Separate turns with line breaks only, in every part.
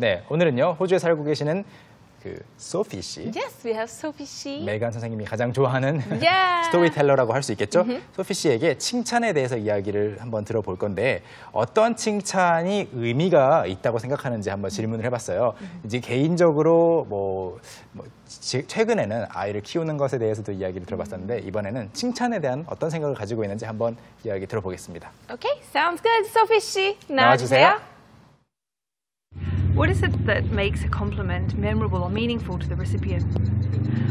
네, 오늘은요 호주에 살고 계시는 그 소피 씨.
Yes, we have Sophie Shi.
메간 선생님이 가장 좋아하는
Yeah.
스토리텔러라고 할 수 있겠죠? 소피 씨에게 칭찬에 대해서 이야기를 한번 들어볼 건데 어떤 칭찬이 의미가 있다고 생각하는지 한번 질문을 해봤어요. 이제 개인적으로 최근에는 아이를 키우는 것에 대해서도 이야기를 들어봤었는데 이번에는 칭찬에 대한 어떤 생각을 가지고 있는지 한번 이야기 들어보겠습니다.
Okay, sounds good. Sophie Shi,
나와주세요.
What is it that makes a compliment memorable or meaningful to the recipient?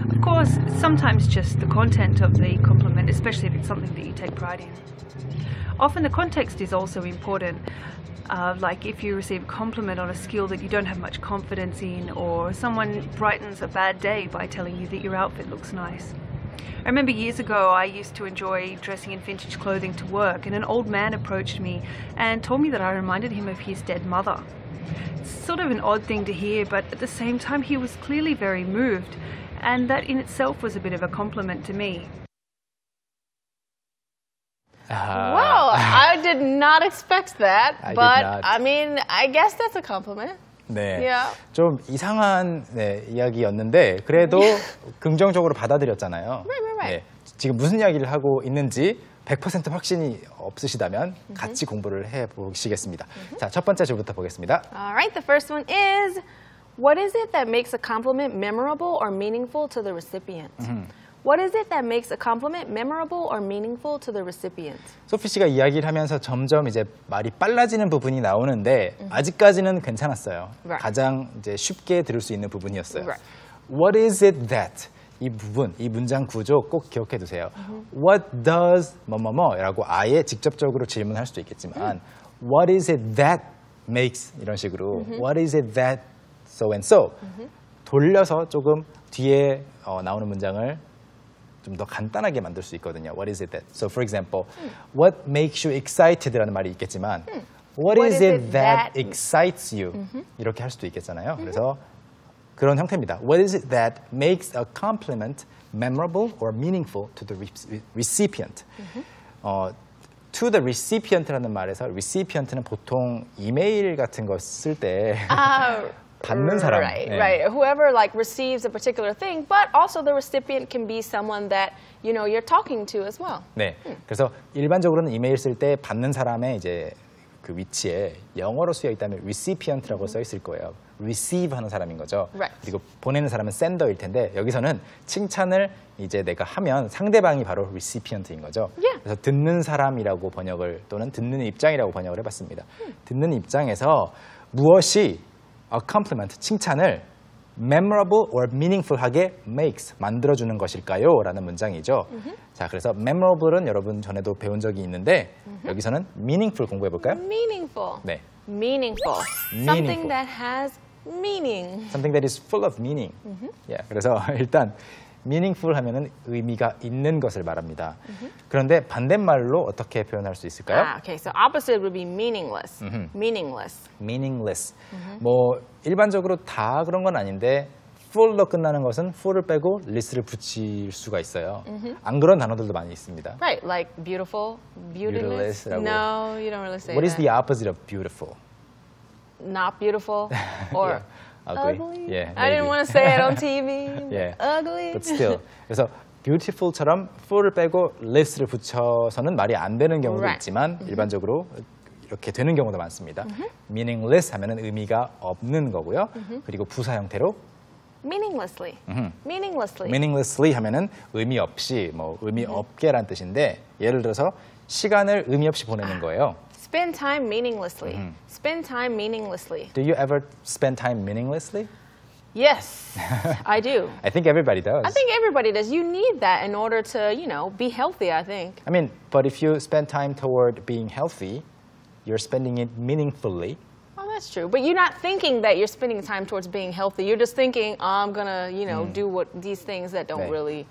Of course, sometimes just the content of the compliment, especially if it's something that you take pride in. Often the context is also important, like if you receive a compliment on a skill that you don't have much confidence in, or someone brightens a bad day by telling you that your outfit looks nice. I remember years ago I used to enjoy dressing in vintage clothing to work, and an old man approached me and told me that I reminded him of his dead mother. It's sort of an odd thing to hear, but at the same time he was clearly very moved, and that in itself was a bit of a compliment to me.
Wow, I did not expect that,
I did
but
not.
I mean, I guess that's a compliment.
네,
Yeah.
좀 이상한 이야기였는데 그래도 긍정적으로 받아들였잖아요.
Right.
네, 지금 무슨 이야기를 하고 있는지 100% 확신이 없으시다면 같이 공부를 해보시겠습니다. 자, 첫 번째 줄부터 보겠습니다.
All right, the first one is, what is it that makes a compliment memorable or meaningful to the recipient? What is it that makes a compliment memorable or meaningful to the recipient?
소피 씨가 이야기를 하면서 점점 이제 말이 빨라지는 부분이 나오는데 아직까지는 괜찮았어요.
Right.
가장 이제 쉽게 들을 수 있는 부분이었어요.
Right.
What is it that? 이 부분, 이 문장 구조 꼭 기억해 두세요. What does 뭐뭐뭐라고 아예 직접적으로 질문할 수도 있겠지만 What is it that makes 이런 식으로 What is it that so and so 돌려서 조금 뒤에 나오는 문장을 좀 더 간단하게 만들 수 있거든요. What is it that? So for example, What makes you excited라는 말이 있겠지만 What is it that excites you? 이렇게 할 수도 있겠잖아요. 그래서 그런 형태입니다. What is it that makes a compliment memorable or meaningful to the recipient? To the recipient라는 말에서 recipient는 보통 이메일 같은 거 쓸 때 받는 사람.
Right. Whoever like receives a particular thing, but also the recipient can be someone that you're talking to as well.
네. 그래서 일반적으로는 이메일 쓸 때 받는 사람의 이제 그 위치에 영어로 쓰여 있다면 recipient라고 써 있을 거예요. receive 하는 사람인 거죠.
Right.
그리고 보내는 사람은 sender일 텐데 여기서는 칭찬을 이제 내가 하면 상대방이 바로 recipient인 거죠.
Yeah.
그래서 듣는 사람이라고 번역을 또는 듣는 입장이라고 번역을 해봤습니다. 듣는 입장에서 무엇이 a compliment, 칭찬을 memorable or meaningful하게 makes, 만들어주는 것일까요? 라는 문장이죠. 자, 그래서 memorable은 여러분 전에도 배운 적이 있는데 여기서는 meaningful 공부해볼까요?
Meaningful.
네.
Meaningful. Something that has meaning.
Something that is full of meaning. Yeah, 그래서 일단 meaningful 하면은 의미가 있는 것을 말합니다. 그런데 반대말로 어떻게 표현할 수 있을까요?
Okay, so opposite would be meaningless. Meaningless.
meaningless. 뭐 일반적으로 다 그런 건 아닌데 full로 끝나는 것은 full을 빼고 less를 붙일 수가 있어요. 안 그런 단어들도 많이 있습니다.
Right, like beautiful, beautyless.
Beautyless라고.
No, you don't really say
What is
that.
the opposite of beautiful?
Not beautiful or
Ugly.
ugly.
Yeah,
I didn't
maybe.
want to say it on TV.
Yeah.
Ugly.
But still. 그래서 beautiful처럼 full을 빼고 less를 붙여서는 말이 안 되는 경우도
Right.
있지만 일반적으로 이렇게 되는 경우도 많습니다. meaningless 하면은 의미가 없는 거고요. 그리고 부사 형태로
Meaninglessly. Meaninglessly.
meaninglessly 하면은 의미 없이 뭐 의미 없게란 뜻인데 예를 들어서 시간을 의미 없이 보내는 거예요.
Spend time meaninglessly. Spend time meaninglessly.
Do you ever spend time meaninglessly?
Yes, I do.
I think everybody does.
I think everybody does. You need that in order to, be healthy, I think.
I mean, but if you spend time toward being healthy, you're spending it meaningfully.
Oh, that's true. But you're not thinking that you're spending time towards being healthy. You're just thinking, I'm going to, do these things that don't
네.
really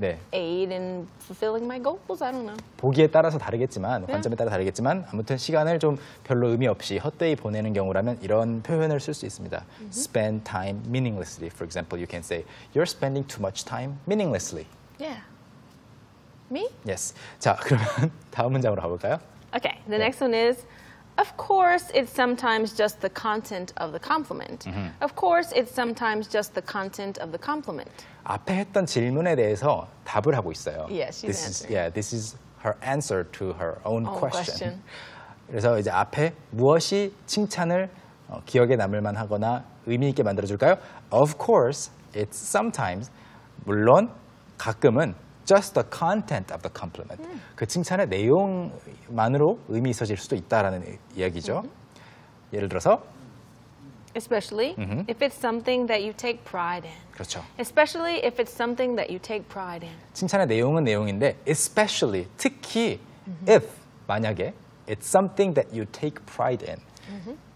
네.
aid in fulfilling my goals. I don't know.
보기에 따라서 다르겠지만, 관점에 따라 다르겠지만 아무튼 시간을 좀 별로 의미 없이 헛되이 보내는 경우라면 이런 표현을 쓸 수 있습니다. Spend time meaninglessly. For example, you can say, you're spending too much time meaninglessly.
Yeah. Me?
Yes. 자, 그러면 다음 문장으로 가볼까요?
Okay. The next one is, Of course, it's sometimes just the content of the compliment. Of course, it's sometimes just the content of the compliment.
앞에 했던 질문에 대해서 답을 하고 있어요.
Yeah, she's answering.
This is her answer to her own
Own
question.
question.
그래서 이제 앞에 무엇이 칭찬을 기억에 남을 만하거나 의미 있게 만들어줄까요? Of course, it's sometimes, 물론 가끔은 just the content of the compliment. 그 칭찬의 내용만으로 의미 있어질 수도 있다라는 이야기죠. 예를 들어서
Especially if it's something that you take pride in.
그렇죠.
Especially if it's something that you take pride in.
칭찬의 내용은 내용인데 especially, 특히 if, 만약에 it's something that you take pride in.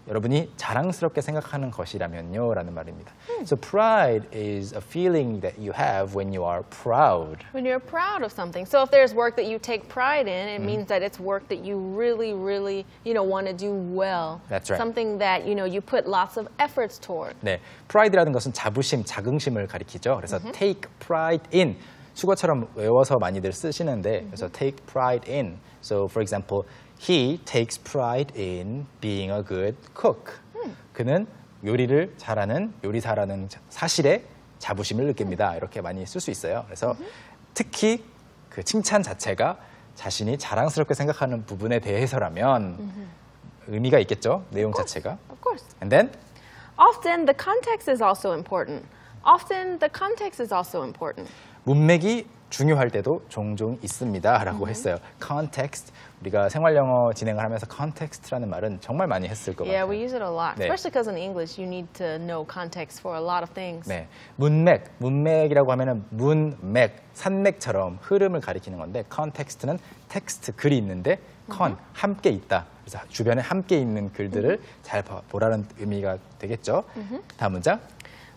여러분이 자랑스럽게 생각하는 것이라면요 라는 말입니다. So pride is a feeling that you have when you are proud.
When you're proud of something. So if there's work that you take pride in, it means that it's work that you really, really, want to do well.
That's right.
Something that, you put lots of efforts toward.
네, pride라는 것은 자부심, 자긍심을 가리키죠. 그래서 take pride in, 수거처럼 외워서 많이들 쓰시는데 그래서 take pride in. So for example, he takes pride in being a good cook. 그는 요리를 잘하는 요리사라는 사실에 자부심을 느낍니다. 이렇게 많이 쓸 수 있어요. 그래서 특히 그 칭찬 자체가 자신이 자랑스럽게 생각하는 부분에 대해서라면 의미가 있겠죠. 내용 자체가.
Of course.
And then
Often the context is also important. Often the context is also important.
문맥이 중요할 때도 종종 있습니다 라고 했어요. Context, 우리가 생활 영어 진행을 하면서 context라는 말은 정말 많이 했을 것
Yeah,
같아요.
we use it a lot.
네.
Especially because in English you need to know context for a lot of things.
네, 문맥이라고 하면은 문맥, 산맥처럼 흐름을 가리키는 건데 context는 텍스트, 글이 있는데 함께 있다. 그래서 주변에 함께 있는 글들을 잘 보라는 의미가 되겠죠. 다음 문장.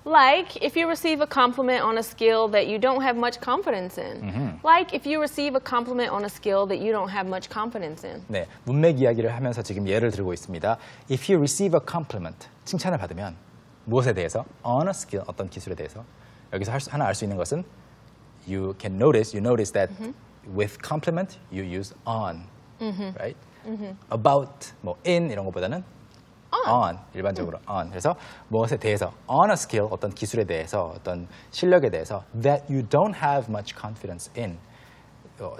Like if you receive a compliment on a skill that you don't have much confidence in. Like if you receive a compliment on a skill that you don't have much confidence in.
네, 문맥 이야기를 하면서 지금 예를 들고 있습니다. If you receive a compliment, 칭찬을 받으면 무엇에 대해서? On a skill, 어떤 기술에 대해서. 여기서 하나 알 수 있는 것은 you notice that with compliment you use on, right? About, 뭐 in 이런 것보다는 on, 일반적으로 on. 그래서 무엇에 대해서, on a skill, 어떤 기술에 대해서, 어떤 실력에 대해서 that you don't have much confidence in.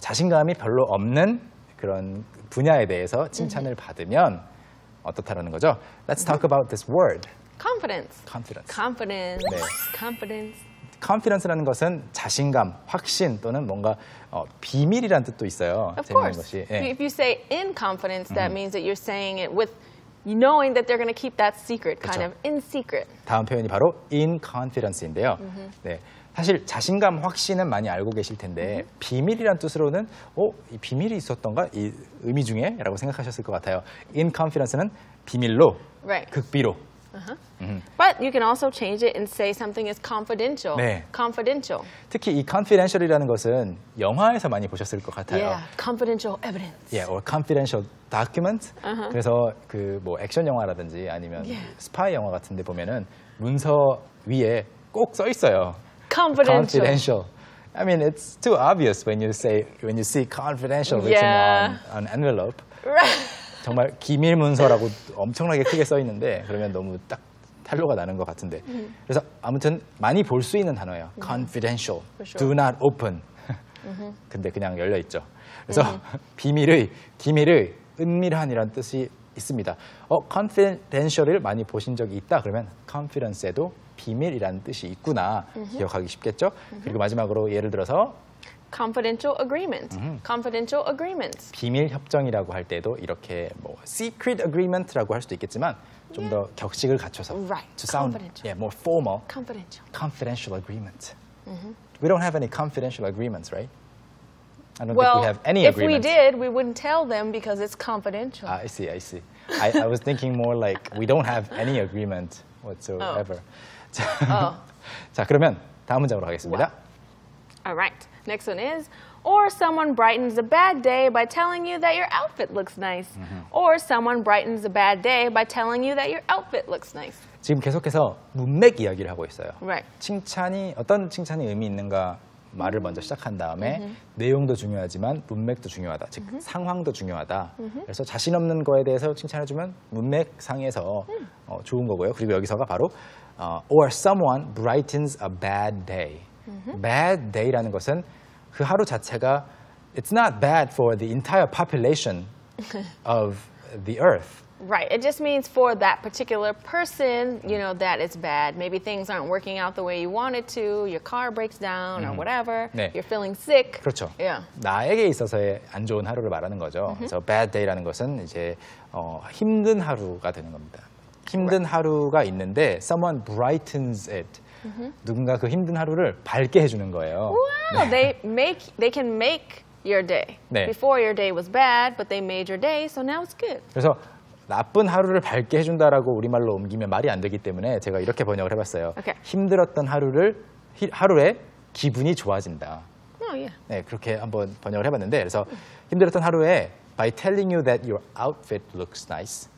자신감이 별로 없는 그런 분야에 대해서 칭찬을 받으면 어떻다라는 거죠? Let's talk about this word.
Confidence.
Confidence.
Confidence.
네.
Confidence.
Confidence라는 것은 자신감, 확신 또는 뭔가 비밀이라는 뜻도 있어요.
Of
재밌는
course.
것이. 예.
If you say in confidence, that means that you're saying it with knowing that they're going to keep that secret, kind
그쵸.
of in secret.
다음 표현이 바로 in confidence인데요. 네, 사실 자신감, 확신은 많이 알고 계실 텐데 비밀이란 뜻으로는 이 비밀이 있었던가? 이 의미 중에? 라고 생각하셨을 것 같아요. in confidence는 비밀로,
Right.
극비로.
But you can also change it and say something is confidential.
네.
Confidential.
특히 이 confidential이라는 것은 영화에서 많이 보셨을 것 같아요.
Yeah. Confidential evidence.
Yeah, or confidential document. 그래서 그 뭐 액션 영화라든지 아니면 스파이 영화 같은 데 보면은 문서 위에 꼭 써 있어요.
Confidential.
I mean, it's too obvious when you see confidential written
Yeah.
on an envelope.
Right.
정말 기밀 문서라고 엄청나게 크게 써 있는데 그러면 너무 딱 탄로가 나는 것 같은데. 그래서 아무튼 많이 볼 수 있는 단어예요. Confidential.
For sure.
Do not open. 근데 그냥 열려 있죠. 그래서 비밀의, 기밀의, 은밀한이라는 뜻이 있습니다. confidential을 많이 보신 적이 있다 그러면 confidence에도 비밀이라는 뜻이 있구나 기억하기 쉽겠죠. 그리고 마지막으로 예를 들어서
Confidential agreement. Confidential agreements.
비밀 협정이라고 할 때도 이렇게 뭐 secret agreement라고 할 수도 있겠지만 좀 더 격식을 갖춰서
Right.
to sound
Confidential.
more formal.
Confidential.
Confidential agreement. We don't have any confidential agreements, right? I don't
Well,
think we have any
if we
agreements.
did, we wouldn't tell them because it's confidential.
I see. I was thinking more like we don't have any agreement whatsoever. 자, 그러면 다음 문장으로 가겠습니다.
All right. Next one is, or someone brightens a bad day by telling you that your outfit looks nice. Or someone brightens a bad day by telling you that your outfit looks nice.
지금 계속해서 문맥 이야기를 하고 있어요.
Right.
어떤 칭찬이 의미 있는가 말을 먼저 시작한 다음에 내용도 중요하지만 문맥도 중요하다. 즉 상황도 중요하다. 그래서 자신 없는 거에 대해서 칭찬해주면 문맥상에서 좋은 거고요. 그리고 여기서가 바로 or someone brightens a bad day. bad day라는 것은 그 하루 자체가 it's not bad for the entire population of the earth.
Right. It just means for that particular person, you know, that it's bad. Maybe things aren't working out the way you wanted to. Your car breaks down or whatever.
네.
You're feeling sick.
그렇죠.
Yeah.
나에게 있어서의 안 좋은 하루를 말하는 거죠. 그래서 bad day라는 것은 이제 힘든 하루가 되는 겁니다. 힘든 하루가 있는데 someone brightens it. 누군가 그 힘든 하루를 밝게 해주는 거예요.
Wow. They can make your day.
네.
Before your day was bad, but they made your day, so now it's good.
그래서 나쁜 하루를 밝게 해준다라고 우리말로 옮기면 말이 안 되기 때문에 제가 이렇게 번역을 해봤어요.
Okay.
힘들었던 하루에 기분이 좋아진다.
Oh, yeah.
네, 그렇게 한번 번역을 해봤는데 그래서 힘들었던 하루에 by telling you that your outfit looks nice.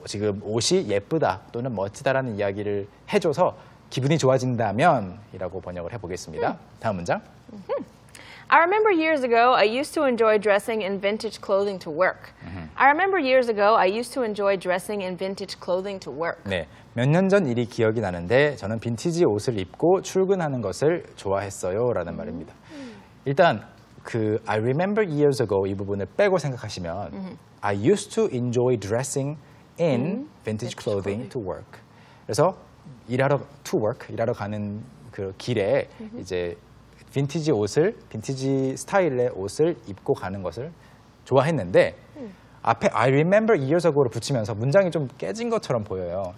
지금 옷이 예쁘다 또는 멋지다라는 이야기를 해줘서 기분이 좋아진다면 이라고 번역을 해보겠습니다. 다음 문장.
I remember years ago, I used to enjoy dressing in vintage clothing to work. I remember years ago, I used to enjoy dressing in vintage clothing to work.
네, 몇 년 전 일이 기억이 나는데 저는 빈티지 옷을 입고 출근하는 것을 좋아했어요 라는 말입니다. 일단 그 I remember years ago 이 부분을 빼고 생각하시면 I used to enjoy dressing in vintage clothing to work. 그래서 일하러 가는 그 길에 이제 빈티지 스타일의 옷을 입고 가는 것을 좋아했는데 앞에 I remember years ago를 붙이면서 문장이 좀 깨진 것처럼 보여요.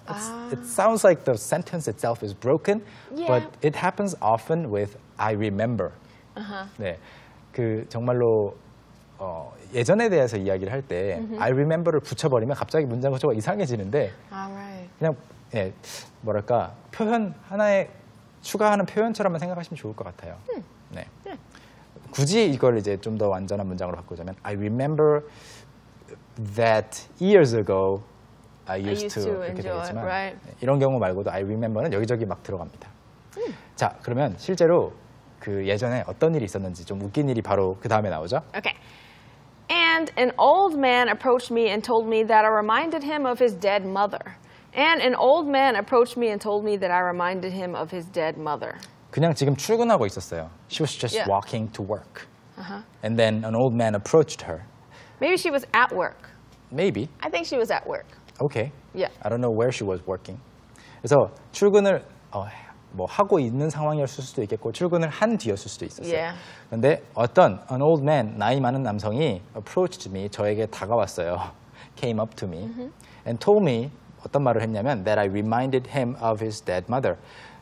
It sounds like the sentence itself is broken,
Yeah.
but it happens often with I remember. 네, 그 정말로 예전에 대해서 이야기를 할 때 I remember를 붙여버리면 갑자기 문장 구조가 이상해지는데
All right.
그냥 예, 뭐랄까 표현 하나의 추가하는 표현처럼만 생각하시면 좋을 것 같아요. 네. 굳이 이걸 이제 좀 더 완전한 문장으로 바꾸자면 I remember that years ago I used to 이렇게
enjoy,
되겠지만
right.
이런 경우 말고도 I remember는 여기저기 막 들어갑니다. 자, 그러면 실제로 그 예전에 어떤 일이 있었는지 좀 웃긴 일이 바로 그 다음에 나오죠.
Okay. And an old man approached me and told me that I reminded him of his dead mother. And an old man approached me and told me that I reminded him of his dead mother.
그냥 지금 출근하고 있었어요. She was just
Yeah.
walking to work. And then an old man approached her.
Maybe she was at work.
Maybe.
I think she was at work.
Okay.
Yeah.
I don't know where she was working. 그래서 출근을 뭐 하고 있는 상황이었을 수도 있겠고 출근을 한 뒤였을 수도 있었어요.
Yeah.
그런데 an old man, 나이 많은 남성이 approached me, 저에게 다가왔어요. Came up to me and told me 어떤 말을 했냐면 that I reminded him of his dead mother.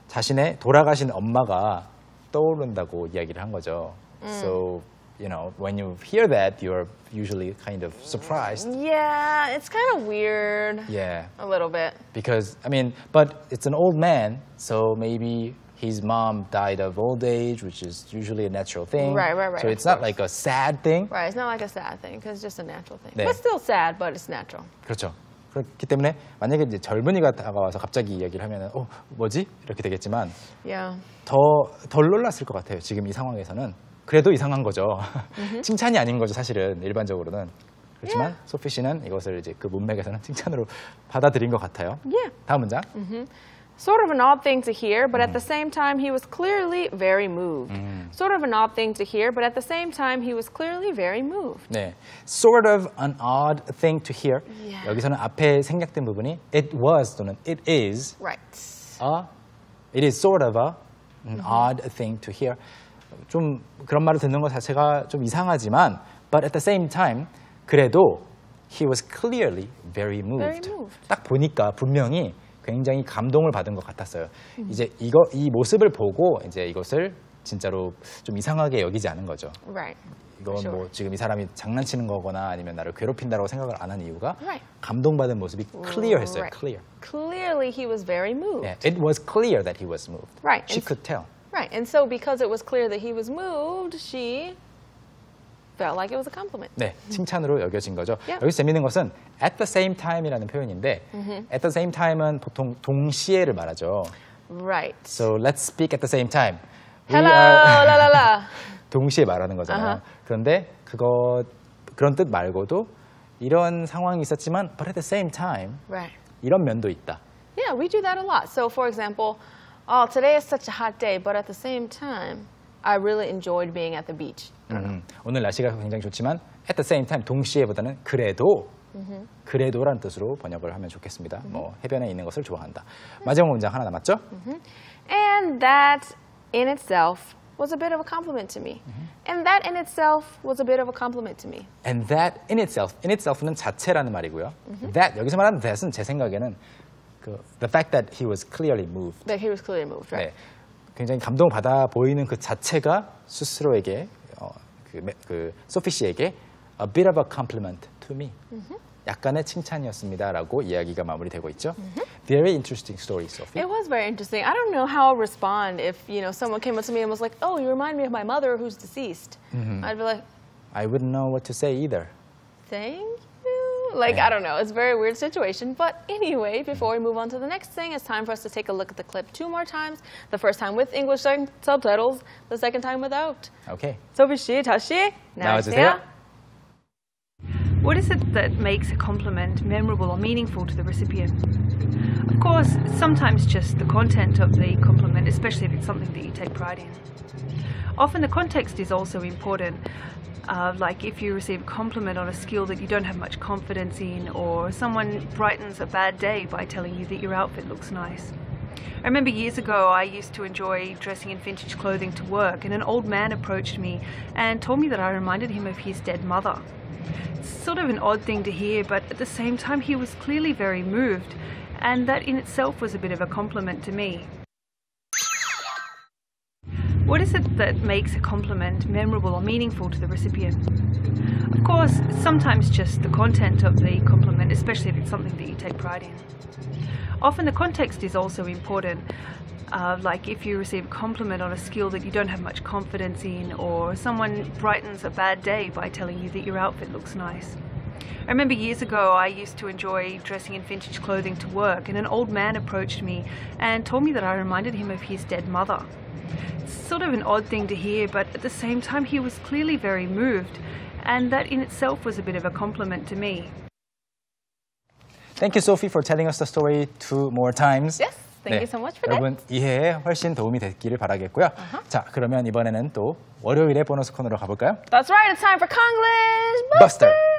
자신의 돌아가신 엄마가 떠오른다고 이야기를 한 거죠. So, you know, when you hear that, you're usually kind of surprised.
Yeah, it's kind of weird.
Yeah.
A little bit.
Because, I mean, but it's an old man, so maybe his mom died of old age, which is usually a natural thing.
Right.
So
of
it's not
course.
like a sad thing.
Right, it's not like a sad thing because it's just a natural thing.
네.
But still sad, but it's natural.
그렇죠. 그렇기 때문에 만약에 이제 젊은이가 다가와서 갑자기 이야기를 하면은 뭐지? 이렇게 되겠지만
Yeah.
덜 놀랐을 것 같아요. 지금 이 상황에서는. 그래도 이상한 거죠. 칭찬이 아닌 거죠, 사실은 일반적으로는. 그렇지만 소피 씨는 이것을 이제 그 문맥에서는 칭찬으로 받아들인 것 같아요.
Yeah.
다음 문장.
Sort of an odd thing to hear, but at the same time, he was clearly very moved. Sort of an odd thing to hear, but at the same time, he was clearly very moved.
네, sort of an odd thing to hear.
Yeah.
여기서는 앞에 생략된 부분이 it was 또는 it is
Right.
it is sort of an odd thing to hear. 좀 그런 말을 듣는 것 자체가 좀 이상하지만 but at the same time 그래도 he was clearly very moved.
Very moved.
딱 보니까 분명히 굉장히 감동을 받은 것 같았어요. 이제 이 모습을 보고 이제 이것을 진짜로 좀 이상하게 여기지 않은 거죠.
Right.
이건
Sure.
뭐 지금 이 사람이 장난치는 거거나 아니면 나를 괴롭힌다고 생각을 안 한 이유가
Right.
감동받은 모습이 clear했어요.
Right.
clear.
Clearly, he was very moved.
Yeah, it was clear that he was moved.
Right.
She
And-
could tell.
Right. And so, because it was clear that he was moved, she felt like it was a compliment.
네, 칭찬으로 여겨진 거죠.
Yeah.
여기서 재밌는 것은 at the same time이라는 표현인데 at the same time은 보통 동시에를 말하죠.
Right.
So let's speak at the same time.
Hello,
are-
la la la.
동시에 말하는 거잖아요. 그런데 그런 뜻 말고도 이런 상황이 있었지만 but at the same time
Right.
이런 면도 있다.
Yeah, we do that a lot. So, for example, oh, today is such a hot day, but at the same time, I really enjoyed being at the beach.
오늘 날씨가 굉장히 좋지만 at the same time 동시에보다는 그래도라는 뜻으로 번역을 하면 좋겠습니다. 뭐 해변에 있는 것을 좋아한다. 마지막 문장 하나 남았죠?
And that in itself was a bit of a compliment to me. And that in itself was a bit of a compliment to me.
And that in itself는 자체라는 말이고요. That 여기서 말하는 that은 제 생각에는 the fact that he was clearly moved.
That he was clearly moved, right?
네, 굉장히 감동을 받아 보이는 그 자체가 스스로에게 소피 씨에게 a bit of a compliment to me. 약간의 칭찬이었습니다라고 이야기가 마무리되고 있죠. Very interesting story, Sophie.
It was very interesting. I don't know how I'd respond if, someone came up to me and was like, "Oh, you remind me of my mother who's deceased." I'd be like,
I wouldn't know what to say either.
"Thank you." Like, I don't know. It's a very weird situation. But anyway, before we move on to the next thing, it's time for us to take a look at the clip 2 more times. The first time with English subtitles, the second time without.
Okay.
소피 씨, 다시
나와주세요.
What is it that makes a compliment memorable or meaningful to the recipient? Of course, sometimes just the content of the compliment, especially if it's something that you take pride in. Often the context is also important, like if you receive a compliment on a skill that you don't have much confidence in, or someone brightens a bad day by telling you that your outfit looks nice. I remember years ago I used to enjoy dressing in vintage clothing to work, and an old man approached me and told me that I reminded him of his dead mother. It's sort of an odd thing to hear, but at the same time he was clearly very moved, and that in itself was a bit of a compliment to me. What is it that makes a compliment memorable or meaningful to the recipient? Of course, sometimes just the content of the compliment, especially if it's something that you take pride in. Often the context is also important, like if you receive a compliment on a skill that you don't have much confidence in, or someone brightens a bad day by telling you that your outfit looks nice. I remember years ago I used to enjoy dressing in vintage clothing to work, and an old man approached me and told me that I reminded him of his dead mother. It's sort of an odd thing to hear, but at the same time he was clearly very moved, and that in itself was a bit of a compliment to me.
Thank you, Sophie, for telling us the story 2 more times.
Yes, thank you so much for that.
여러분 이해에 훨씬 도움이 됐기를 바라겠고요. 자, 그러면 이번에는 또 월요일의 보너스 코너로 가볼까요?
That's right, it's time for Konglish
Buster.
Buster!